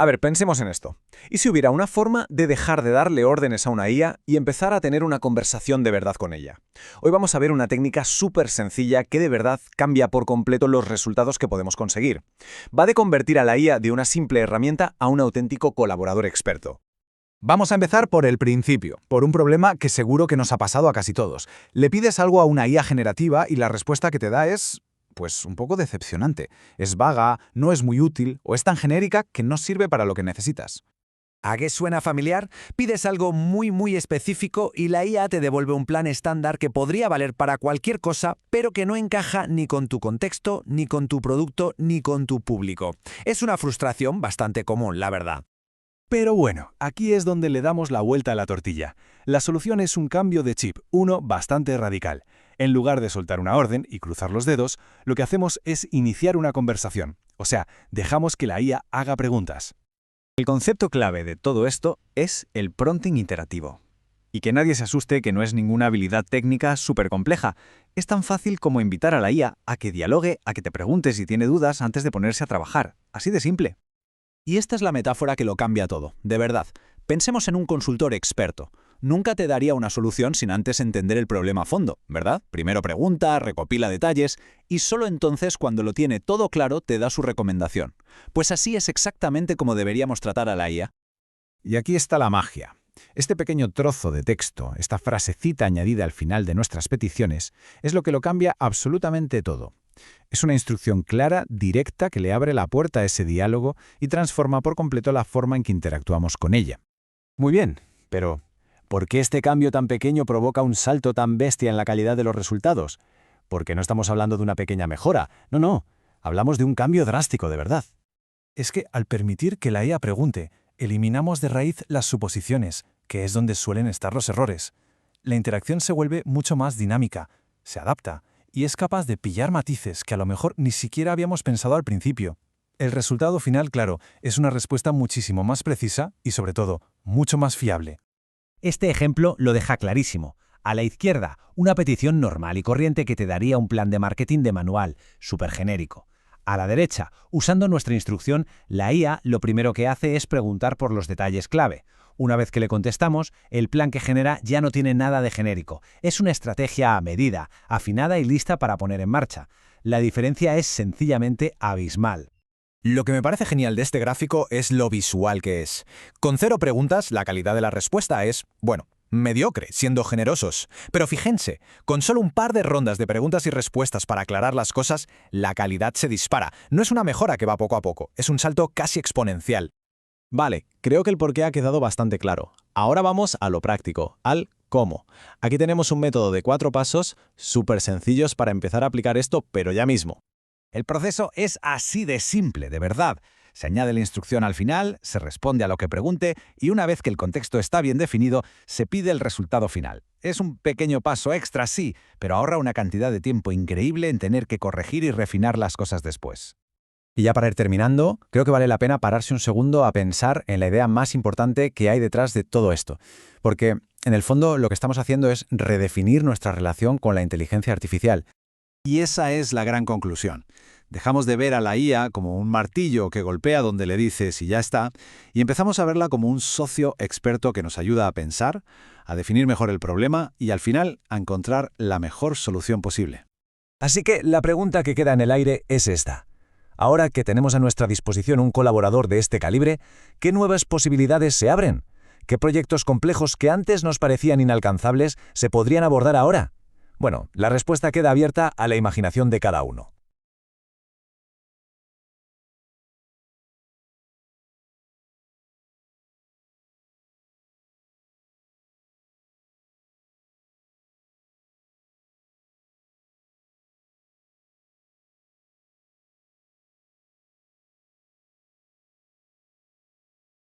A ver, pensemos en esto. ¿Y si hubiera una forma de dejar de darle órdenes a una IA y empezar a tener una conversación de verdad con ella? Hoy vamos a ver una técnica súper sencilla que de verdad cambia por completo los resultados que podemos conseguir. Va de convertir a la IA de una simple herramienta a un auténtico colaborador experto. Vamos a empezar por el principio, por un problema que seguro que nos ha pasado a casi todos. Le pides algo a una IA generativa y la respuesta que te da es, pues, un poco decepcionante. Es vaga, no es muy útil o es tan genérica que no sirve para lo que necesitas. ¿A qué suena familiar? Pides algo muy específico y la IA te devuelve un plan estándar que podría valer para cualquier cosa, pero que no encaja ni con tu contexto, ni con tu producto, ni con tu público. Es una frustración bastante común, la verdad. Pero bueno, aquí es donde le damos la vuelta a la tortilla. La solución es un cambio de chip, uno bastante radical. En lugar de soltar una orden y cruzar los dedos, lo que hacemos es iniciar una conversación. O sea, dejamos que la IA haga preguntas. El concepto clave de todo esto es el prompting iterativo. Y que nadie se asuste que no es ninguna habilidad técnica súper compleja. Es tan fácil como invitar a la IA a que dialogue, a que te pregunte si tiene dudas antes de ponerse a trabajar. Así de simple. Y esta es la metáfora que lo cambia todo, de verdad. Pensemos en un consultor experto. Nunca te daría una solución sin antes entender el problema a fondo, ¿verdad? Primero pregunta, recopila detalles y solo entonces, cuando lo tiene todo claro, te da su recomendación. Pues así es exactamente como deberíamos tratar a la IA. Y aquí está la magia. Este pequeño trozo de texto, esta frasecita añadida al final de nuestras peticiones, es lo que lo cambia absolutamente todo. Es una instrucción clara, directa, que le abre la puerta a ese diálogo y transforma por completo la forma en que interactuamos con ella. Muy bien, pero ¿por qué este cambio tan pequeño provoca un salto tan bestia en la calidad de los resultados? Porque no estamos hablando de una pequeña mejora. No, hablamos de un cambio drástico de verdad. Es que al permitir que la IA pregunte, eliminamos de raíz las suposiciones, que es donde suelen estar los errores. La interacción se vuelve mucho más dinámica, se adapta, y es capaz de pillar matices que a lo mejor ni siquiera habíamos pensado al principio. El resultado final, claro, es una respuesta muchísimo más precisa y, sobre todo, mucho más fiable. Este ejemplo lo deja clarísimo. A la izquierda, una petición normal y corriente que te daría un plan de marketing de manual, súper genérico. A la derecha, usando nuestra instrucción, la IA lo primero que hace es preguntar por los detalles clave. Una vez que le contestamos, el plan que genera ya no tiene nada de genérico. Es una estrategia a medida, afinada y lista para poner en marcha. La diferencia es sencillamente abismal. Lo que me parece genial de este gráfico es lo visual que es. Con 0 preguntas, la calidad de la respuesta es, bueno, mediocre, siendo generosos. Pero fíjense, con solo un par de rondas de preguntas y respuestas para aclarar las cosas, la calidad se dispara. No es una mejora que va poco a poco, es un salto casi exponencial. Vale, creo que el porqué ha quedado bastante claro. Ahora vamos a lo práctico, al cómo. Aquí tenemos un método de 4 pasos súper sencillos para empezar a aplicar esto, pero ya mismo. El proceso es así de simple, de verdad. Se añade la instrucción al final, se responde a lo que pregunte y una vez que el contexto está bien definido, se pide el resultado final. Es un pequeño paso extra, sí, pero ahorra una cantidad de tiempo increíble en tener que corregir y refinar las cosas después. Y ya para ir terminando, creo que vale la pena pararse un segundo a pensar en la idea más importante que hay detrás de todo esto. Porque, en el fondo, lo que estamos haciendo es redefinir nuestra relación con la inteligencia artificial. Y esa es la gran conclusión. Dejamos de ver a la IA como un martillo que golpea donde le dices y ya está, y empezamos a verla como un socio experto que nos ayuda a pensar, a definir mejor el problema y, al final, a encontrar la mejor solución posible. Así que la pregunta que queda en el aire es esta. Ahora que tenemos a nuestra disposición un colaborador de este calibre, ¿qué nuevas posibilidades se abren? ¿Qué proyectos complejos que antes nos parecían inalcanzables se podrían abordar ahora? Bueno, la respuesta queda abierta a la imaginación de cada uno.